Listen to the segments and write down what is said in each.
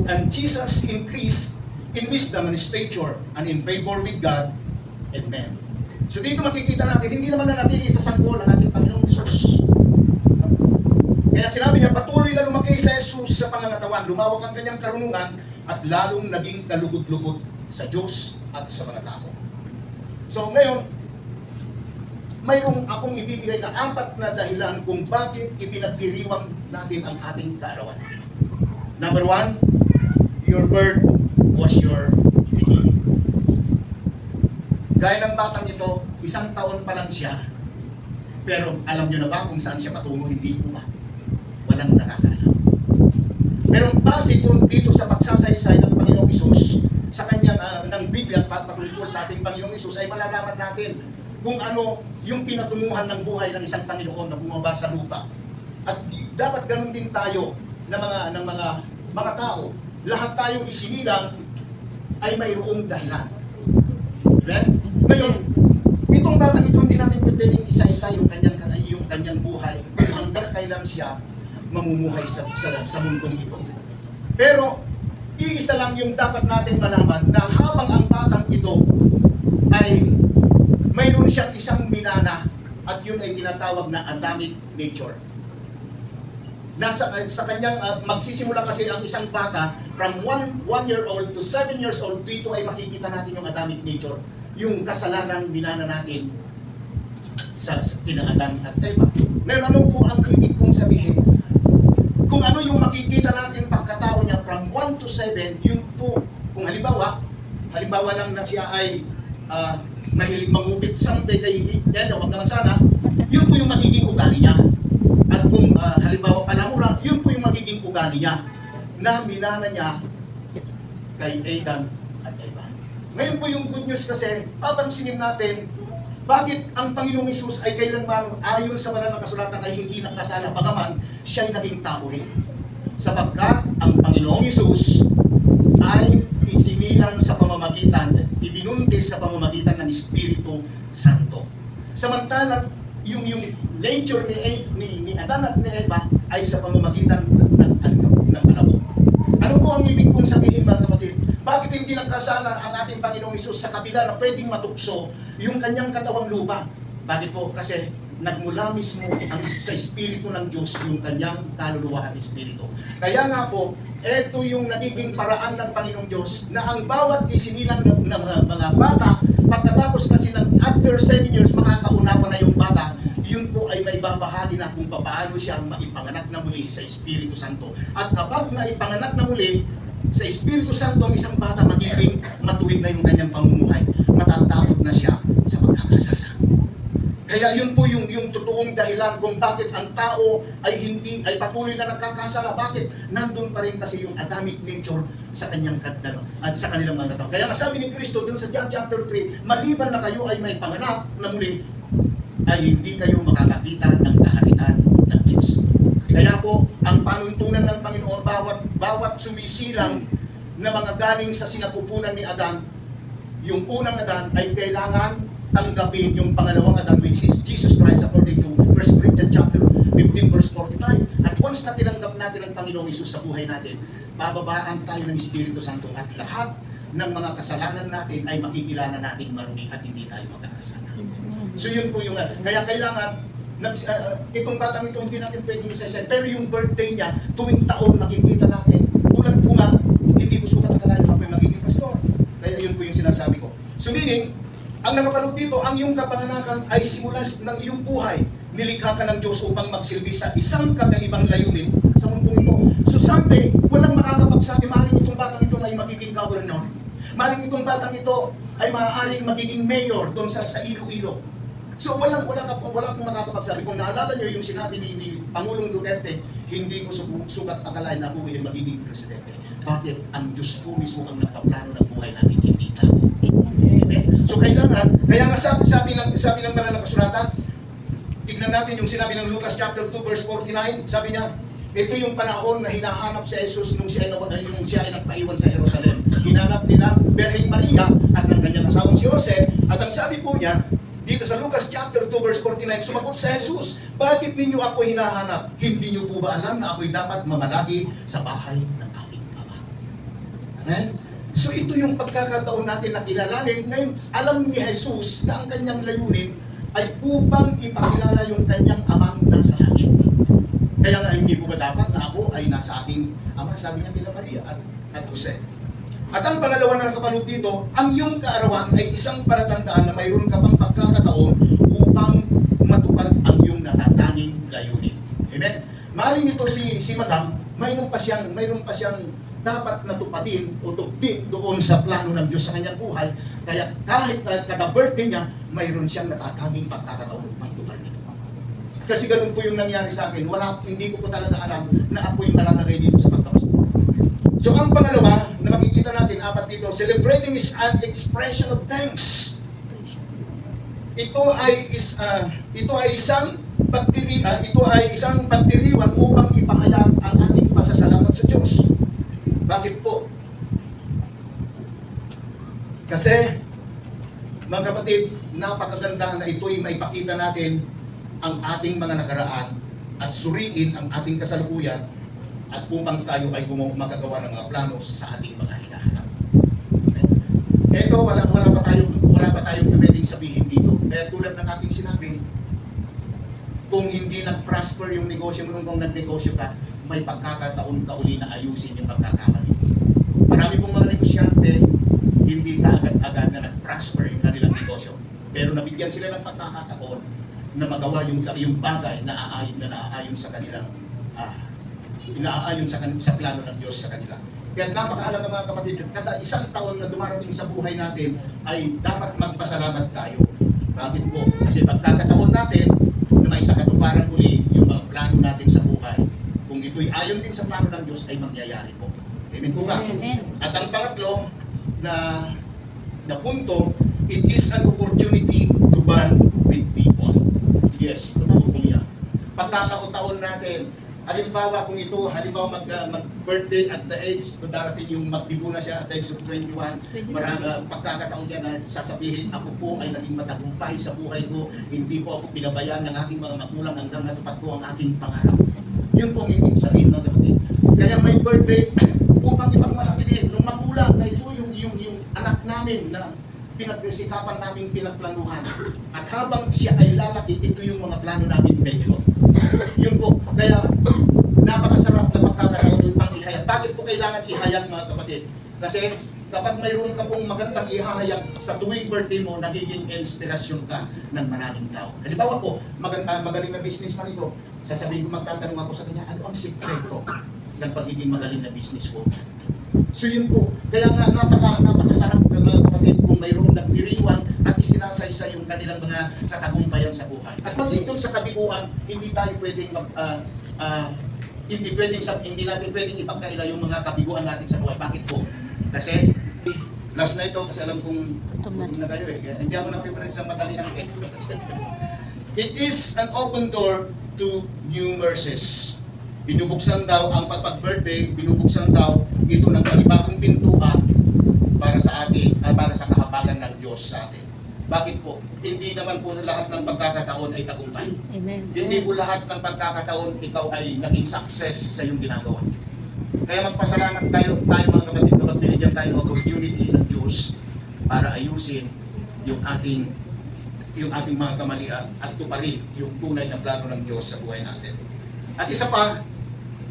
and Jesus increased in wisdom and stature and in favor with God and men. So dito makikita natin, hindi naman nanatili sa sanggol ang ating Panginoong Hesus. Kaya sinabi niya, patuloy na lumaki sa Jesus sa pangangatawan, lumawak ang kanyang karunungan, at lalong naging kalugod-lugod sa Diyos at sa mga tao. So ngayon, mayroong akong ibibigay na 4 na dahilan kung bakit ipinagdiriwang natin ang ating kaarawan. Number 1, your birth was your beginning. Gaya ng batang ito, 1 taon pa lang siya, pero alam nyo na ba kung saan siya patungo? Hindi po ba? Walang nakakaalam. Pero base dito sa pagsasaysay ng Panginoong Hesus, sa kanyang ng Biblia, patungkol sa ating Panginoong Hesus, ay malalaman natin kung ano yung pinatunguhan ng buhay ng isang Panginoon na bumaba sa lupa. At dapat ganun din tayo ng mga tao. Lahat tayo isinilang ay mayroong dahilan. Right? Ngayon, itong batang ito, hindi natin pwedeng isa-isa yung kanyang buhay kung hanggang kailan siya mamumuhay sa mundong ito. Pero iisa lang yung dapat natin malaman, na habang ang batang ito ay mayroon siyang isang minana, at yun ay tinatawag na Adamic nature. Sa kanyang magsisimula kasi ang isang bata from 1 year old to 7 years old. Dito ay makikita natin yung Adamic nature, yung kasalanang minana natin sa kina Adan at Eva. Ngayon, ano po ang ibig kong sabihin? Kung ano yung makikita natin pagkatao niya from 1 to 7, yun po, kung halimbawa lang na siya ay mahilig mangupit someday kay wag naman sana, yun po yung magiging ugali niya. At kung halimbawa palamura, yun po yung magiging ugali niya na minana niya kay Adan at Eva. Ngayon po yung good news kasi, papansinin natin, bakit ang Panginoong Hesus ay kailanman ayon sa banal na kasulatan ay hindi nakasala, bagaman siya'y naging tao rin. Sapagkat ang Panginoong Hesus ay isinilang sa pamamagitan, ibinuntis sa pamamagitan ng Espiritu Santo. Samantalang yung nature ni Adan at ni Eva ay sa pamamagitan ng alabok. Ano po ang ibig kong sabihin, mga kapatid? Bakit hindi nagkasala ang ating Panginoong Hesus sa kabila na pwedeng matukso yung kanyang katawang lupa? Bakit po? Kasi nagmula mismo sa Espiritu ng Diyos yung kanyang kaluluwa at Espiritu. Kaya nga po, ito yung nagiging paraan ng Panginoong Diyos na ang bawat isinilang ng mga bata, pagkatapos kasi ng after 7 years, makakauna pa na yung bata, yun po ay may babahagi na kung paano siya maipanganak na muli sa Espiritu Santo. At kapag naipanganak na muli sa Espiritu Santo ang isang bata, magiging matuwid na yung kanyang pamumuhay. Matatakot na siya sa pagkakasala. Kaya yun po yung totoong dahilan kung bakit ang tao ay patuloy na nagkakasala. Bakit? Nandun pa rin kasi yung Adamic nature sa kanyang at sa kanilang mga tao. Kaya nga sabi ni Kristo dun sa John chapter 3, maliban na kayo ay may panganak na muli, ay hindi kayo makakakita ng kaharian ng Diyos. Kaya po, ang panuntunan ng Panginoon, bawat sumisilang na mga galing sa sinapupunan ni Adan, yung unang Adan ay kailangan tanggapin yung pangalawang Adan, which is Jesus Christ, according to 1 Corinthians chapter 15 verse 45. At once na tinanggap natin ang Panginoong Hesus sa buhay natin, bababaan tayo ng Espiritu Santo at lahat ng mga kasalanan natin ay makikilala natin marumi at hindi tayo magkakasala. So yun po yung, kaya kailangan, itong batang ito hindi natin pwedeng isa-isa, pero yung birthday niya, tuwing taon makikita natin. Tulad ko nga, hindi ko sukat akalain pa magiging pastor. Kaya yun po yung sinasabi ko. So meaning, ang nakapalog dito, ang iyong kapanganakan ay simula ng iyong buhay. Nilikha ka ng Diyos upang magsilbi sa isang kakaibang layunin sa mundong ito. So someday, walang makakapagsabi, maaaring itong batang ito ay magiging governor. Maaaring itong batang ito ay maaaring magiging mayor doon sa Iloilo. So wala akong makakapagsabi. Kung naalala nyo yung sinabi ni Pangulong Duterte, hindi ko sukat akalain na ako ay magiging presidente. Bakit? Ang Diyos po mismo ang nagpaplano ng buhay natin, hindi tao. Amen? So kailangan, kaya nga sabi ng banal na kasulatan, tignan natin yung sinabi ng Lucas chapter 2 verse 49, sabi niya, ito yung panahon na hinahanap si Jesus nung siya ay nagpaiwan sa Jerusalem. Hinanap nila Birheng Maria at ng kanyang asawang si Jose, at ang sabi po niya, dito sa Lucas chapter 2 verse 49, sumagot sa Jesus, bakit ninyo ako hinahanap? Hindi niyo po ba alam na ako'y dapat mamalagi sa bahay ng aking Ama? Amen? So ito yung pagkakataon natin na kilalanin. Ngayon, alam ni Jesus na ang kanyang layunin ay upang ipakilala yung kanyang amang nasa langit. Kaya nga hindi po ba dapat na ako ay nasa aking ama, sabi niya kila Maria at Jose. At ang pangalawa na nakapanood dito, ang iyong kaarawan ay isang palatandaan na mayroon ka pang pagkakataon upang matupad ang iyong natatanging layunin. Amen? Maling ito si Madam, mayroon pa siyang dapat natupadin o tugtid doon sa plano ng Diyos sa kanyang buhay. Kaya kahit kada birthday niya, mayroon siyang natatanging pagkakataon upang tupad nito. Kasi ganun po yung nangyari sa akin. Hindi ko po talaga alam na ako'y malalagay dito sa pagkapastor. So ang pangalawa na makikita natin, apat dito, celebrating is an expression of thanks. Ito ay isang pagdiriwang upang ipahayag ang ating pasasalamat sa Diyos. Bakit po? Kasi, mga kapatid, napakaganda na ito'y maipakita natin ang ating mga nakaraan at suriin ang ating kasalukuyan at upang tayo ay magagawa ng mga plano sa ating mga hinahanap. Ito, wala pa tayong pwedeng sabihin dito. Kaya tulad ng aking sinabi, kung hindi nag-prosper yung negosyo mo nung nagnegosyo ka, may pagkakataon ka uli na ayusin yung pagkakamali. Marami pong mga negosyante, hindi agad-agad na nag-prosper yung kanilang negosyo. Pero nabigyan sila ng pagkakataon na magawa yung bagay na naaayon sa kanilang sa plano ng Diyos sa kanila. Kaya napakahalaga mga kapatid, kada isang taon na dumarating sa buhay natin ay dapat magpasalamat tayo. Bakit po? Kasi pagkakataon natin na may sakatuparan uli yung mga plano natin sa buhay. Kung ito'y ayon din sa plano ng Diyos ay mangyayari po. Amen po ba? Amen. At ang pangatlo na punto, it is an opportunity to bond with people. Yes, totoo po yan. Pagkakataon natin, halimbawa kung ito, mag-birthday at the age, kung darating yung magdibo na siya at the age of 21, pagkakataon niya na sasabihin, ako po ay naging matagumpay sa buhay ko, hindi po ako pinabayaan ng aking mga magulang hanggang natupad ko ang aking pangarap. Yun po ang ibig sabihin ng kapatid. Kaya may birthday, upang ipagmalaki din, nung magulang na ito yung anak namin na pinagsikapan namin pinagplanuhan. At habang siya ay lalaki, ito yung mga plano namin kay Lord. Yun po. Kaya napakasarap na pagkakataon upang ihayag. Bakit po kailangan ihayag mga kapatid? Kasi kapag mayroon ka pong magandang ihahayag sa tuwing birthday mo, nagiging inspirasyon ka ng maraming tao. Halimbawa po, magaling na businessman ito, sasabihin ko, magtatanong ako sa kanya, ano ang sikreto ng pagiging magaling na businesswoman? So yun po. Kaya nga napakasarap mga kapatid kung mayroong nagdiriwang at isinasaysa yung kanilang mga katagumpayan sa buhay. At magiging sa kabiguan, hindi tayo pwedeng hindi natin pwedeng ipagkaila yung mga kabiguan natin sa buhay. Bakit po? Kasi last na ito, kasi alam kong gutom na kayo eh. Hindi ako napiprint sa matalian eh. It is an open door to new mercies. Binubuksan daw ang pag-birthday, binubuksan daw ito ng panibagong pintuan para sa atin at para sa kahabagan ng Diyos sa atin. Bakit po? Hindi naman po lahat ng pagkakataon ay tagumpay. Amen. Hindi po lahat ng pagkakataon ikaw ay naging success sa iyong ginagawa. Kaya magpasalamat tayo mga kapatid kapag binigyan tayo ng opportunity ng Diyos para ayusin yung ating mga kamalian at tuparin yung tunay na plano ng Diyos sa buhay natin. At isa pa,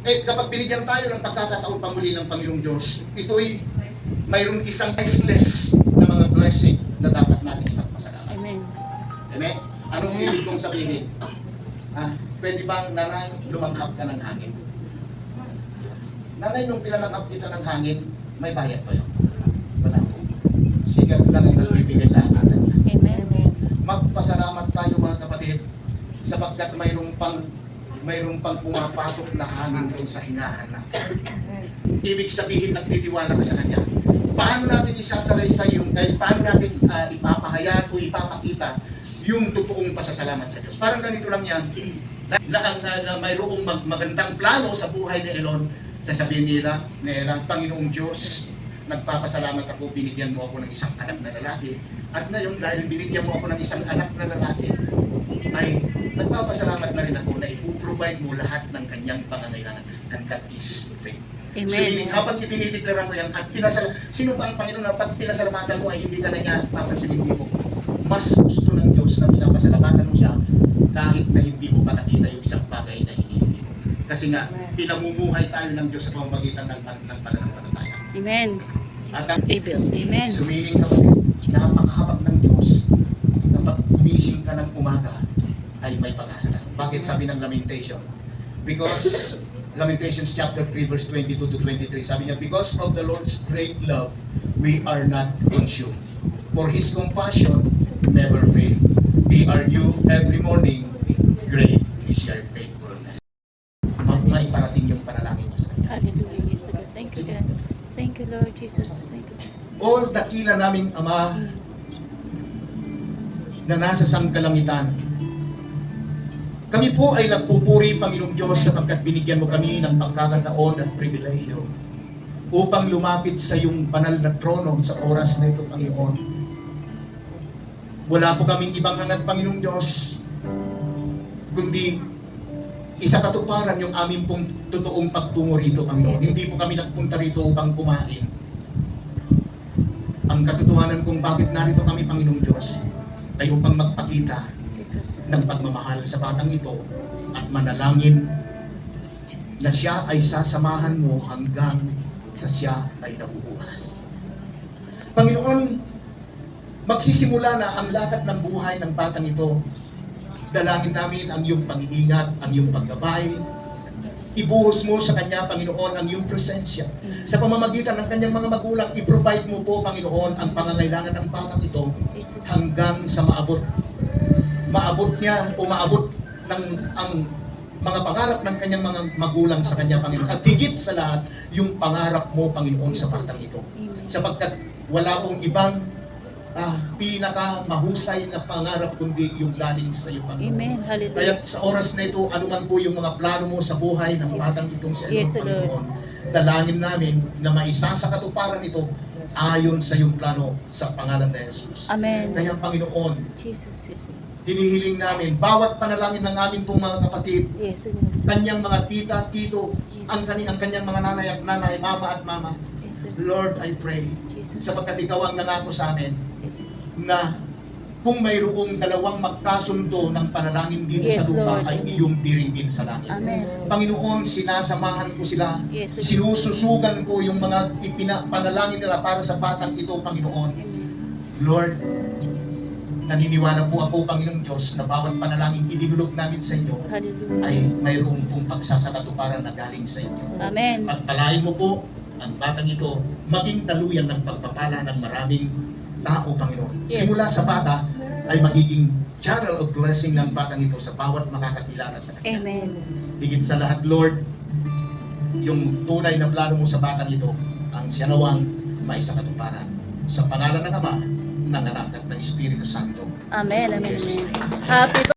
kapag binigyan tayo ng pagkakataon pamuli ng Panginoong Diyos, ito'y mayroon isang priceless na mga blessing na dapat natin ipagpasalamat. Amen. Amen? Anong ibig kong sabihin? Pwede bang, nanay, lumanghap ka ng hangin? Nanay, nung pinalanghap kita ng hangin, may bayad pa yun? Wala po. Sigat lang ang nagbibigay sa atin niya. Amen. Magpasalamat tayo mga kapatid, sapagkat mayroong pang pumapasok na hangin doon sa hinahan natin. Ibig sabihin, nagtitiwala ka sa Kanya. Paano natin isasalaysay paano natin ipapahayag o ipapakita yung totoong pasasalamat sa Diyos? Parang ganito lang yan, na mayroong magandang plano sa buhay ni Elon, sasabihin nila, Panginoong Diyos, nagpapasalamat ako, binigyan mo ako ng isang anak na lalaki. At ngayon, dahil binigyan mo ako ng isang anak na lalaki, ay nagpapasalamat na rin ako na ipuprovide mo lahat ng kanyang pangangailangan. And that is faith. Amen. So, meaning, habang itinideklara mo yan at sino ba ang Panginoon na pag pinasalamatan mo ay hindi ka na niya papansinin, hindi mo? Mas gusto ng Diyos na pinapasalamatan mo siya kahit na hindi mo pa nakita yung isang bagay na hinihingi mo. Kasi nga, pinamumuhay tayo ng Diyos sa pamamagitan ng pananampalataya. Amen. At ang Amen. sumiling kapatid, napakahabag ng Diyos kapag gumising ka ng umaga ay may pag-asa ka. Bakit sabi ng Lamentation? Because Lamentations chapter 3 verse 22 to 23, sabi niya, because of the Lord's great love, we are not consumed. For His compassion never fail. They are new every morning. Great is your faithfulness. Maiparating yung panalangin mo sa Kanya. Hallelujah, yes, Lord. Thank you, God. Thank you, Lord Jesus. Thank you. O dakila naming Ama na nasa sangkalangitan, kami po ay nagpupuri, Panginoong Diyos, sapagkat binigyan mo kami ng pagkakataon at pribilehyo upang lumapit sa iyong banal na trono sa oras na ito, Panginoon. Wala po kaming ibang hangad, Panginoong Diyos, kundi isa katuparan yung aming pong totoong pagtungo rito, Panginoon. Hindi po kami nagpunta rito upang kumain. Ang katotohanan kung bakit narito kami, Panginoong Diyos, ay upang magpakita Jesus. ng pagmamahal sa batang ito at manalangin na siya ay sasamahan mo hanggang sa siya ay nabubuhay. Panginoon, magsisimula na ang lakad ng buhay ng batang ito. Dalangin namin ang iyong pag-iingat, ang iyong paggabay. Ibuhos mo sa kanya, Panginoon, ang iyong presensya. Sa pamamagitan ng kanyang mga magulang, i-provide mo po, Panginoon, ang pangangailangan ng batang ito hanggang sa maabot niya o maabot ng ang mga pangarap ng kanyang mga magulang sa kanya, Panginoon. At higit sa lahat, yung pangarap mo, Panginoon, sa batang ito. Sapagkat wala pong ibang pinaka mahusay na pangarap kundi yung galing sa iyo, Panginoon. Amen. Hallelujah. Kaya sa oras na ito, anuman po yung mga plano mo sa buhay ng batang itong si Yes, Panginoon, dalangin namin na maisa sa katuparan ito ayon sa iyong plano sa pangalan ni Jesus. Amen. Kaya Panginoon, Jesus, yes. hinihiling namin, bawat panalangin ng aming pong mga kapatid, Yes, Lord. kanyang mga tita, tito, ang kanyang mga nanay at nanay, mama at mama, Yes, Lord, I pray, Jesus. sapagkat ikaw ang nangako sa amin, Yes, na kung mayroong dalawang magkasundo ng panalangin dito Yes, sa lupa Lord. ay iyong diringgin sa langit. Amen. Panginoon, sinasamahan ko sila, Yes, Lord. sinususugan ko yung mga panalangin nila para sa batang ito, Panginoon. Amen. Lord, naniniwala po ako, Panginoong Diyos, na bawat panalangin idinulog namin sa inyo Hallelujah. ay mayroong pong pagsasakatuparan na galing sa inyo. Amen. Pagpalain mo po ang batang ito, maging daluyan ng pagpapala ng maraming tao, Panginoon. Yes. Simula sa bata ay magiging channel of blessing ng batang ito sa bawat makakakilala sa kanya. Amen. Higit sa lahat, Lord, yung tunay na plano mo sa batang ito, ang siya nawang maisakatuparan. Sa pangalan ng Ama, ng Anak at ng Espiritu Santo. Amen. Amen. Jesus' Amen. name. Happy